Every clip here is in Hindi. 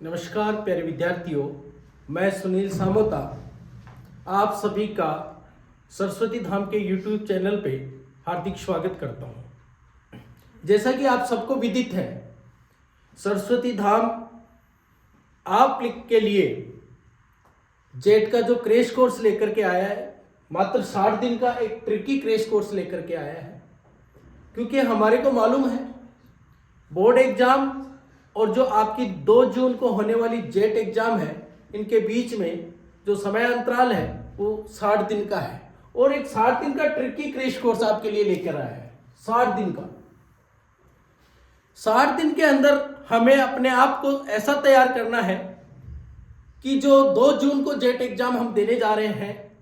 नमस्कार प्यारे विद्यार्थियों, मैं सुनील सामोता आप सभी का सरस्वती धाम के YouTube चैनल पे हार्दिक स्वागत करता हूँ। जैसा कि आप सबको विदित है, सरस्वती धाम आप के लिए जेट का जो क्रैश कोर्स लेकर के आया है, मात्र 60 दिन का एक ट्रिकी क्रैश कोर्स लेकर के आया है। क्योंकि हमारे को मालूम है बोर्ड एग्जाम और जो आपकी 2 जून को होने वाली जेट एग्जाम है, इनके बीच में जो समय अंतराल है वो 60 दिन का है और एक 60 दिन का ट्रिकी क्रैश कोर्स आपके लिए लेकर आया है। 60 दिन का, 60 दिन के अंदर हमें अपने आप को ऐसा तैयार करना है कि जो 2 जून को जेट एग्जाम हम देने जा रहे हैं,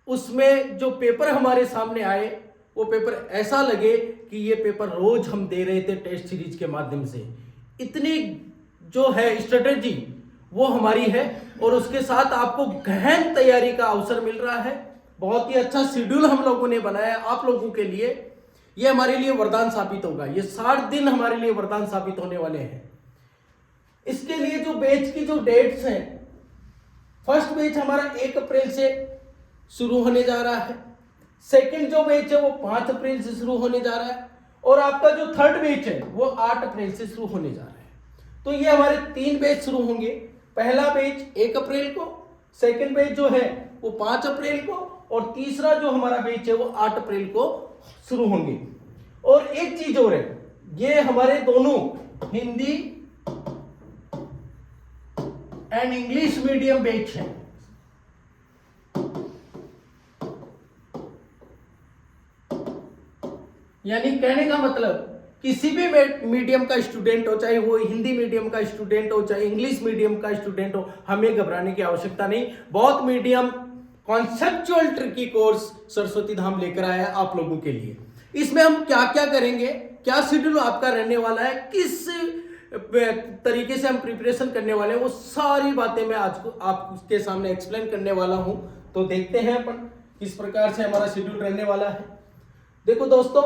उसमें जो पेपर हमारे सामने आए वो पेपर ऐसा लगे कि ये पेपर रोज हम दे रहे थे टेस्ट सीरीज के माध्यम से। इतनी जो है स्ट्रेटेजी वो हमारी है और उसके साथ आपको गहन तैयारी का अवसर मिल रहा है। बहुत ही अच्छा शेड्यूल हम लोगों ने बनाया आप लोगों के लिए। ये हमारे लिए वरदान साबित होगा। ये 60 दिन हमारे लिए वरदान साबित होने वाले हैं। इसके लिए जो बैच की जो डेट्स हैं, फर्स्ट बैच हमारा 1 अप्रैल से शुरू होने जा रहा है। सेकंड जो बैच है वो 5 अप्रैल से शुरू होने जा रहा है और आपका जो थर्ड बैच है वो 8 अप्रैल से शुरू होने जा रहा है। तो ये हमारे 3 बैच शुरू होंगे। पहला बैच 1 अप्रैल को, सेकंड बैच जो है वो 5 अप्रैल को और तीसरा जो हमारा बैच है वो 8 अप्रैल को शुरू होंगे। और एक चीज और है, ये हमारे दोनों Hindi and English medium batch है। यानी कहने का मतलब किसी भी मीडियम का स्टूडेंट हो, चाहे वो हिंदी मीडियम का स्टूडेंट हो चाहे इंग्लिश मीडियम का स्टूडेंट हो, हमें घबराने की आवश्यकता नहीं। बहुत medium conceptual tricky course Saraswati Dham लेकर आया है आप लोगों के लिए। इसमें हम क्या क्या करेंगे, क्या शेड्यूल आपका रहने वाला है, किस तरीके से हम प्रिपरेशन करने वाले हैं, वो सारी बातें मैं आज को आपके सामने एक्सप्लेन करने वाला हूं। तो देखते हैं अपन किस प्रकार से हमारा शेड्यूल रहने वाला है। देखो दोस्तों,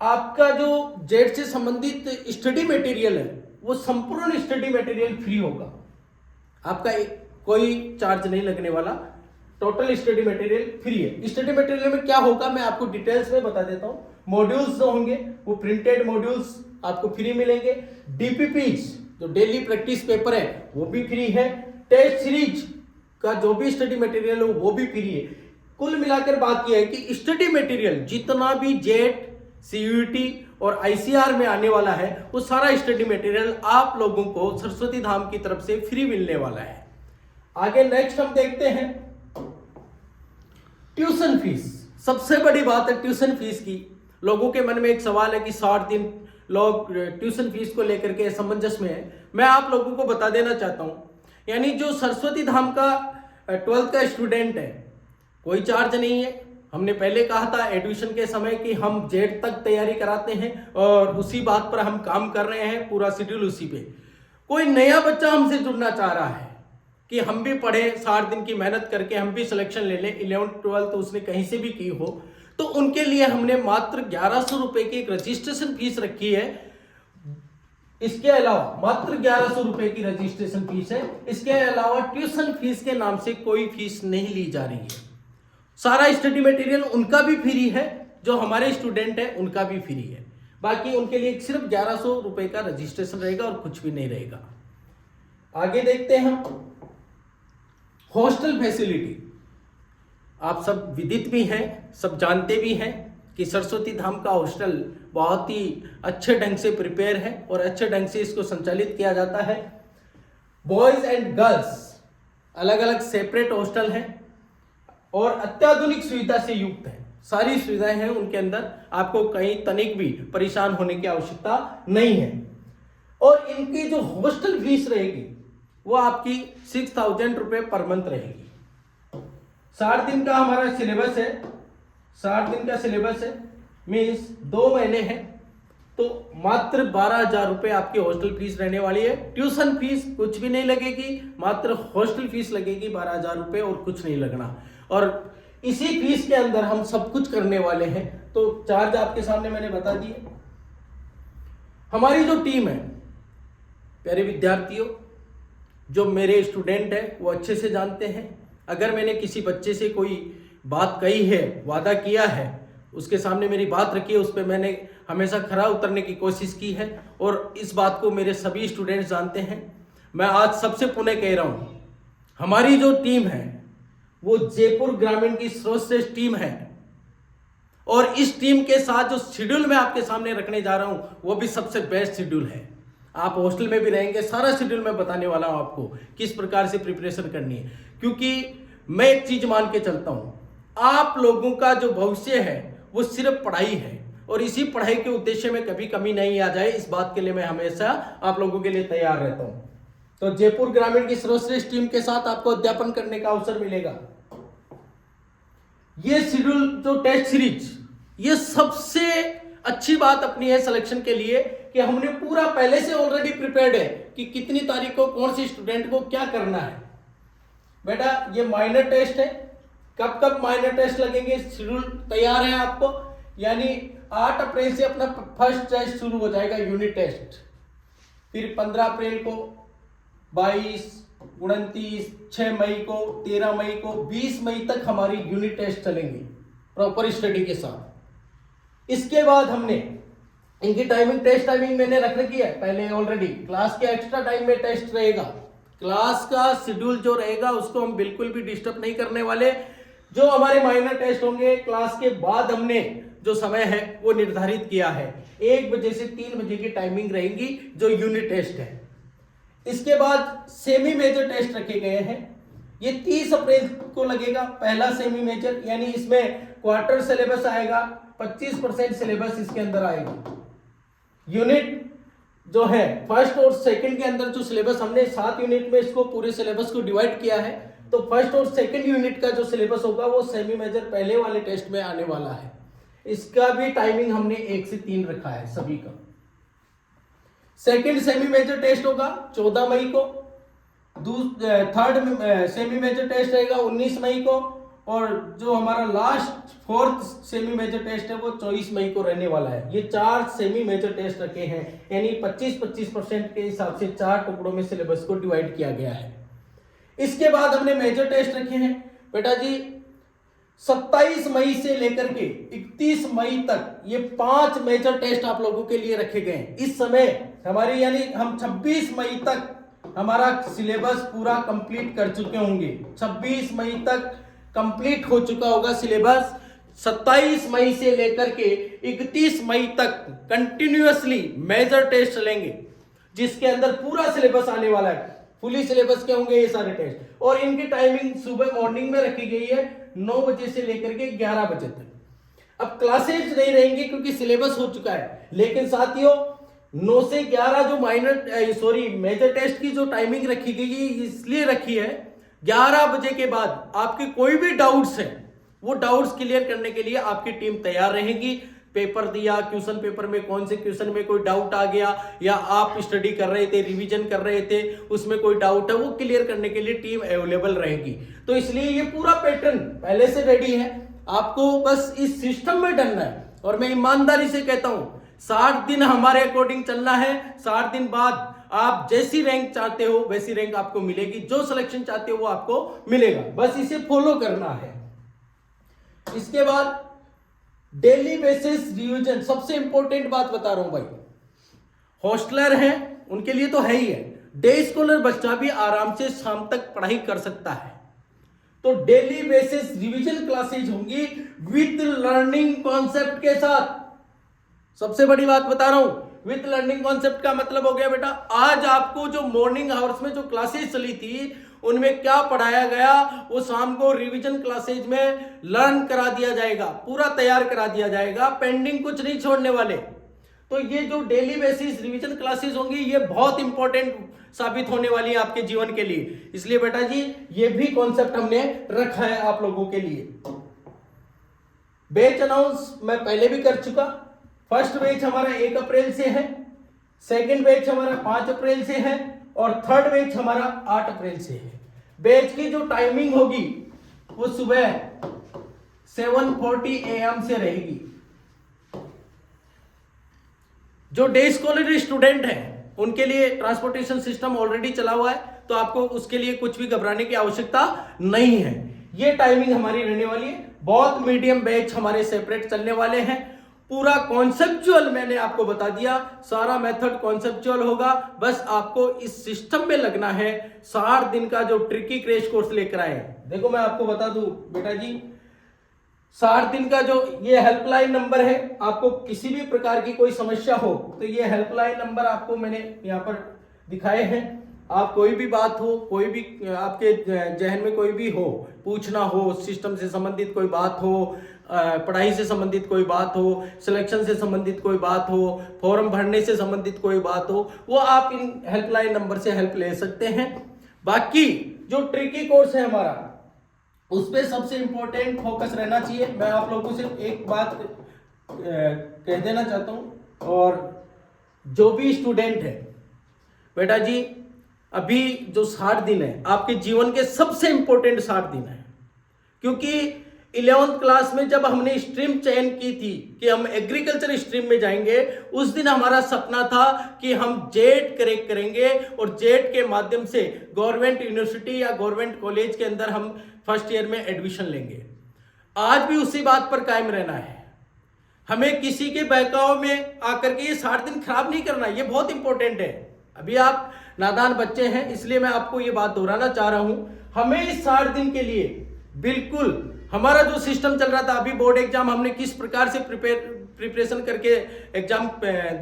आपका जो जेट से संबंधित स्टडी मटेरियल है वो संपूर्ण स्टडी मटेरियल फ्री होगा। आपका कोई चार्ज नहीं लगने वाला, टोटल स्टडी मटेरियल फ्री है। स्टडी मटेरियल में क्या होगा मैं आपको डिटेल्स में बता देता हूं। मॉड्यूल्स जो होंगे वो प्रिंटेड मॉड्यूल्स आपको फ्री मिलेंगे। डीपीपीज जो डेली प्रैक्टिस पेपर है वो भी फ्री है। टेस्ट सीरीज का जो भी स्टडी मटेरियल है वो भी फ्री है। कुल मिलाकर बात यह है कि स्टडी मटेरियल जितना भी जेट, सीयूईटी और आईसीआर में आने वाला है वो सारा स्टडी मटेरियल आप लोगों को सरस्वती धाम की तरफ से फ्री मिलने वाला है। आगे नेक्स्ट हम देखते हैं ट्यूशन फीस। सबसे बड़ी बात है ट्यूशन फीस की। लोगों के मन में एक सवाल है कि 60 दिन लोग ट्यूशन फीस को लेकर के असमंजस में है। मैं आप लोगों को बता देना चाहता हूं, यानी जो सरस्वती धाम का 12th का स्टूडेंट है कोई चार्ज नहीं है। हमने पहले कहा था एडमिशन के समय कि हम जेट तक तैयारी कराते हैं और उसी बात पर हम काम कर रहे हैं, पूरा शेड्यूल उसी पे। कोई नया बच्चा हमसे जुड़ना चाह रहा है कि हम भी पढ़े, 60 दिन की मेहनत करके हम भी सिलेक्शन ले लें, 11th 12th उसने कहीं से भी की हो, तो उनके लिए हमने मात्र 1100 रुपए की एक रजिस्ट्रेशन फीस रखी है। इसके अलावा मात्र 1100 रुपए की रजिस्ट्रेशन फीस है। इसके अलावा ट्यूशन फीस के नाम से कोई फीस नहीं ली जा रही है। सारा स्टडी मटेरियल उनका भी फ्री है, जो हमारे स्टूडेंट हैं उनका भी फ्री है। बाकी उनके लिए सिर्फ 1100 रुपए का रजिस्ट्रेशन रहेगा और कुछ भी नहीं रहेगा। आगे देखते हैं हम हॉस्टल फैसिलिटी। आप सब विदित भी हैं, सब जानते भी हैं कि सरस्वती धाम का हॉस्टल बहुत ही अच्छे ढंग से प्रिपेयर है और अच्छे ढंग से इसको संचालित किया जाता है। बॉयज एंड गर्ल्स अलग अलग सेपरेट हॉस्टल हैं और अत्याधुनिक सुविधा से युक्त है। सारी सुविधाएं हैं उनके अंदर, आपको कहीं तनिक भी परेशान होने की आवश्यकता नहीं है। और इनकी जो हॉस्टल फीस रहेगी वो आपकी 6000 रुपए पर मंथ रहेगी। 60 दिन का हमारा सिलेबस है। 60 दिन का सिलेबस है मीन्स 2 महीने हैं, तो मात्र 12,000 रुपए आपकी हॉस्टल फीस रहने वाली है। ट्यूशन फीस कुछ भी नहीं लगेगी, मात्र हॉस्टल फीस लगेगी 12,000 रुपए और कुछ नहीं लगना। और इसी फीस के अंदर हम सब कुछ करने वाले हैं। तो चार्ज आपके सामने मैंने बता दिए। हमारी जो टीम है प्यारे विद्यार्थियों, जो मेरे स्टूडेंट हैं वो अच्छे से जानते हैं। अगर मैंने किसी बच्चे से कोई बात कही है, वादा किया है, उसके सामने मेरी बात रखी है, उस पर मैंने हमेशा खरा उतरने की कोशिश की है और इस बात को मेरे सभी स्टूडेंट्स जानते हैं। मैं आज सबसे पुनः कह रहा हूँ, हमारी जो टीम है वो जयपुर ग्रामीण की सर्वश्रेष्ठ टीम है और इस टीम के साथ जो शेड्यूल मैं आपके सामने रखने जा रहा हूँ वो भी सबसे बेस्ट शेड्यूल है। आप हॉस्टल में भी रहेंगे, सारा शेड्यूल मैं बताने वाला हूँ आपको किस प्रकार से प्रिपरेशन करनी है, क्योंकि मैं एक चीज मान के चलता हूँ, आप लोगों का जो भविष्य है वो सिर्फ पढ़ाई है और इसी पढ़ाई के उद्देश्य में कभी कमी नहीं आ जाए, इस बात के लिए मैं हमेशा आप लोगों के लिए तैयार रहता हूँ। तो जयपुर ग्रामीण की सर्वश्रेष्ठ टीम के साथ आपको अध्यापन करने का अवसर मिलेगा। ये शेड्यूल जो टेस्ट सीरीज, ये सबसे अच्छी बात अपनी है सिलेक्शन के लिए कि हमने पूरा पहले से ऑलरेडी प्रिपेयर्ड है कि कितनी तारीख को कौन सी स्टूडेंट को क्या करना है। बेटा ये माइनर टेस्ट है, कब कब माइनर टेस्ट लगेंगे शेड्यूल तैयार है आपको, यानी 8 अप्रैल से अपना फर्स्ट टेस्ट शुरू हो जाएगा यूनिट टेस्ट, फिर 15 अप्रैल को, 22, 29, 6 मई को, 13 मई को, 20 मई तक हमारी यूनिट टेस्ट चलेंगे प्रॉपर स्टडी के साथ। इसके बाद हमने इनकी टाइमिंग, टेस्ट टाइमिंग मैंने रख रखी है पहले ऑलरेडी, क्लास के एक्स्ट्रा टाइम में टेस्ट रहेगा। क्लास का शेड्यूल जो रहेगा उसको हम बिल्कुल भी डिस्टर्ब नहीं करने वाले। जो हमारे माइनर टेस्ट होंगे क्लास के बाद हमने जो समय है वो निर्धारित किया है, 1 बजे से 3 बजे की टाइमिंग रहेगी जो यूनिट टेस्ट है। इसके बाद सेमी मेजर टेस्ट रखे गए हैं, ये 30 अप्रैल को लगेगा पहला सेमी मेजर, यानी इसमें क्वार्टर सिलेबस आएगा, 25% सिलेबस इसके अंदर आएगा। यूनिट जो है फर्स्ट और सेकंड के अंदर जो सिलेबस हमने 7 यूनिट में इसको पूरे सिलेबस को डिवाइड किया है, तो फर्स्ट और सेकंड यूनिट का जो सिलेबस होगा वो सेमी मेजर पहले वाले टेस्ट में आने वाला है। इसका भी टाइमिंग हमने 1 से 3 रखा है सभी का। सेकंड सेमी मेजर टेस्ट होगा 14 मई को, थर्ड सेमी मेजर टेस्ट रहेगा 19 मई को, और जो हमारा last fourth semi major test है वो 24 मई को रहने वाला है। ये 4 सेमी मेजर टेस्ट रखे हैं, यानी 25-25% के हिसाब से 4 टुकड़ों में सिलेबस को डिवाइड किया गया है। इसके बाद हमने मेजर टेस्ट रखे हैं बेटा जी 27 मई से लेकर के 31 मई तक, ये 5 मेजर टेस्ट आप लोगों के लिए रखे गए हैं। इस समय हमारी, यानी हम 26 मई तक हमारा सिलेबस पूरा कंप्लीट कर चुके होंगे, 26 मई तक कंप्लीट हो चुका होगा सिलेबस। 27 मई से लेकर के 31 मई तक कंटिन्यूअसली मेजर टेस्ट चलेंगे, जिसके अंदर पूरा सिलेबस आने वाला है। फुली सिलेबस के होंगे ये सारे टेस्ट, और इनकी टाइमिंग सुबह मॉर्निंग में रखी गई है 9 बजे से लेकर के 11 बजे तक। अब क्लासेज नहीं रहेंगी क्योंकि सिलेबस हो चुका है, लेकिन साथियों 9 से 11 जो मेजर टेस्ट की जो टाइमिंग रखी गई है इसलिए रखी है, 11 बजे के बाद आपके कोई भी डाउट्स हैं वो डाउट्स क्लियर करने के लिए आपकी टीम तैयार रहेगी। पेपर दिया, क्वेश्चन पेपर में कौन से क्वेश्चन में कोई डाउट आ गया, या आप स्टडी कर रहे थे, रिवीजन कर रहे थे, उसमें कोई डाउट है, वो क्लियर करने के लिए टीम अवेलेबल रहेगी। तो इसलिए ये पूरा पैटर्न पहले से रेडी है, आपको बस इस सिस्टम में डलना है। और मैं ईमानदारी से कहता हूं 60 दिन हमारे अकॉर्डिंग चलना है। 60 दिन बाद आप जैसी रैंक चाहते हो वैसी रैंक आपको मिलेगी, जो सिलेक्शन चाहते हो वो आपको मिलेगा, बस इसे फॉलो करना है। इसके बाद डेली बेसिस रिवीजन, सबसे इंपॉर्टेंट बात बता रहा हूं भाई, हॉस्टलर हैं उनके लिए तो है ही है, डे स्कॉलर बच्चा भी आराम से शाम तक पढ़ाई कर सकता है। तो डेली बेसिस रिवीजन क्लासेज होंगी विद लर्निंग कॉन्सेप्ट के साथ। सबसे बड़ी बात बता रहा हूं, विद लर्निंग कॉन्सेप्ट का मतलब हो गया बेटा, आज आपको जो मॉर्निंग आवर्स में जो क्लासेज चली थी उनमें क्या पढ़ाया गया वो शाम को रिवीजन क्लासेज में लर्न करा दिया जाएगा, पूरा तैयार करा दिया जाएगा, पेंडिंग कुछ नहीं छोड़ने वाले। तो ये जो डेली बेसिस रिवीजन क्लासेस होंगी ये बहुत इंपॉर्टेंट साबित होने वाली है आपके जीवन के लिए। इसलिए बेटा जी ये भी कॉन्सेप्ट हमने रखा है आप लोगों के लिए। बैच अनाउंस मैं पहले भी कर चुका। फर्स्ट बैच हमारा 1 अप्रैल से है, सेकंड बैच हमारा 5 अप्रैल से है, और थर्ड बैच हमारा 8 अप्रैल से है। बैच की जो टाइमिंग होगी वो सुबह 7:40 AM से रहेगी। जो डे स्कॉलर स्टूडेंट हैं उनके लिए ट्रांसपोर्टेशन सिस्टम ऑलरेडी चला हुआ है, तो आपको उसके लिए कुछ भी घबराने की आवश्यकता नहीं है। ये टाइमिंग हमारी रहने वाली है। बहुत मीडियम बैच हमारे सेपरेट चलने वाले हैं। पूरा कॉन्सेप्चुअल मैंने आपको बता दिया, सारा मेथड कॉन्सेप्चुअल होगा। बस आपको इस सिस्टम में लगना है। 60 दिन का जो ट्रिकी क्रैश कोर्स लेकर आए हैं, देखो मैं आपको बता दूं बेटा जी, 60 दिन का जो ये हेल्पलाइन नंबर है, आपको किसी भी प्रकार की कोई समस्या हो तो ये हेल्पलाइन नंबर आपको मैंने यहाँ पर दिखाए हैं। आप कोई भी बात हो, कोई भी आपके जहन में कोई भी हो, पूछना हो, सिस्टम से संबंधित कोई बात हो, पढ़ाई से संबंधित कोई बात हो, सिलेक्शन से संबंधित कोई बात हो, फॉर्म भरने से संबंधित कोई बात हो, वो आप इन हेल्पलाइन नंबर से हेल्प ले सकते हैं। बाकी जो ट्रिकी कोर्स है हमारा, उस पर सबसे इंपॉर्टेंट फोकस रहना चाहिए। मैं आप लोगों को सिर्फ एक बात कह देना चाहता हूं, और जो भी स्टूडेंट है बेटा जी, अभी जो 60 दिन है आपके जीवन के सबसे इंपॉर्टेंट 60 दिन है। क्योंकि 11th क्लास में जब हमने स्ट्रीम चयन की थी कि हम एग्रीकल्चर स्ट्रीम में जाएंगे, उस दिन हमारा सपना था कि हम जेट क्रैक करेंगे और जेट के माध्यम से गवर्नमेंट यूनिवर्सिटी या गवर्नमेंट कॉलेज के अंदर हम फर्स्ट ईयर में एडमिशन लेंगे। आज भी उसी बात पर कायम रहना है। हमें किसी के बहकाव में आकर के ये 60 दिन खराब नहीं करना, ये बहुत इंपॉर्टेंट है। अभी आप नादान बच्चे हैं, इसलिए मैं आपको ये बात दोहराना चाह रहा हूं। हमें इस 60 दिन के लिए बिल्कुल हमारा जो सिस्टम चल रहा था, अभी बोर्ड एग्जाम हमने किस प्रकार से प्रिपरेशन करके एग्जाम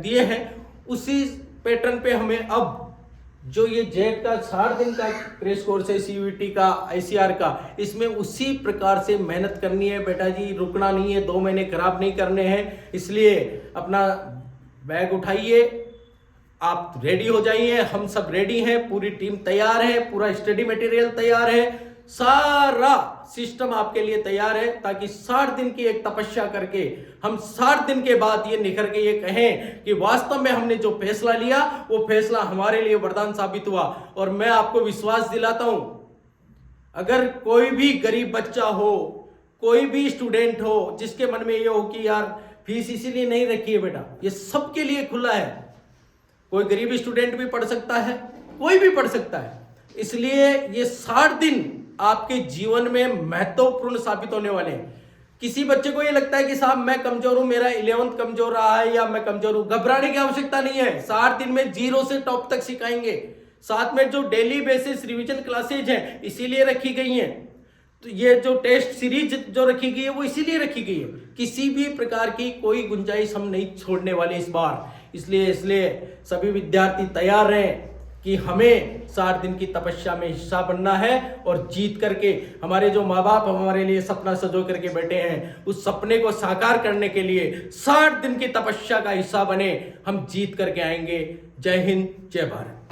दिए हैं, उसी पैटर्न पे हमें अब जो ये जेट का 60 दिन का क्रैश कोर्स है, CUET का, ICR का, इसमें उसी प्रकार से मेहनत करनी है बेटा जी। रुकना नहीं है, 2 महीने खराब नहीं करने हैं। इसलिए अपना बैग उठाइए, आप रेडी हो जाइए। हम सब रेडी हैं, पूरी टीम तैयार है, पूरा स्टडी मटेरियल तैयार है, सारा सिस्टम आपके लिए तैयार है, ताकि 60 दिन की एक तपस्या करके हम 60 दिन के बाद ये निखर के ये कहें कि वास्तव में हमने जो फैसला लिया वो फैसला हमारे लिए वरदान साबित हुआ। और मैं आपको विश्वास दिलाता हूं, अगर कोई भी गरीब बच्चा हो, कोई भी स्टूडेंट हो जिसके मन में ये हो कि यार फीस इसीलिए नहीं रखी है बेटा, ये सबके लिए खुला है। कोई गरीब स्टूडेंट भी पढ़ सकता है, कोई भी पढ़ सकता है। इसलिए ये 60 दिन आपके जीवन में महत्वपूर्ण साबित होने वाले हैं। किसी बच्चे को ये लगता है कि साहब मैं कमजोर हूं, मेरा 11th कमजोर रहा है या मैं कमजोर हूं, घबराने की आवश्यकता नहीं है। 60 दिन में 0 से टॉप तक सिखाएंगे। साथ में जो डेली बेसिस रिवीजन क्लासेज हैं, इसीलिए रखी गई हैं। तो ये जो टेस्ट सीरीज जो रखी गई है वो इसीलिए रखी गई है। किसी भी प्रकार की कोई गुंजाइश हम नहीं छोड़ने वाले इस बार। इसलिए सभी विद्यार्थी तैयार रहें कि हमें 60 दिन की तपस्या में हिस्सा बनना है और जीत करके, हमारे जो माँ बाप हमारे लिए सपना सजो करके बैठे हैं, उस सपने को साकार करने के लिए 60 दिन की तपस्या का हिस्सा बने। हम जीत करके आएंगे। जय हिंद, जय भारत।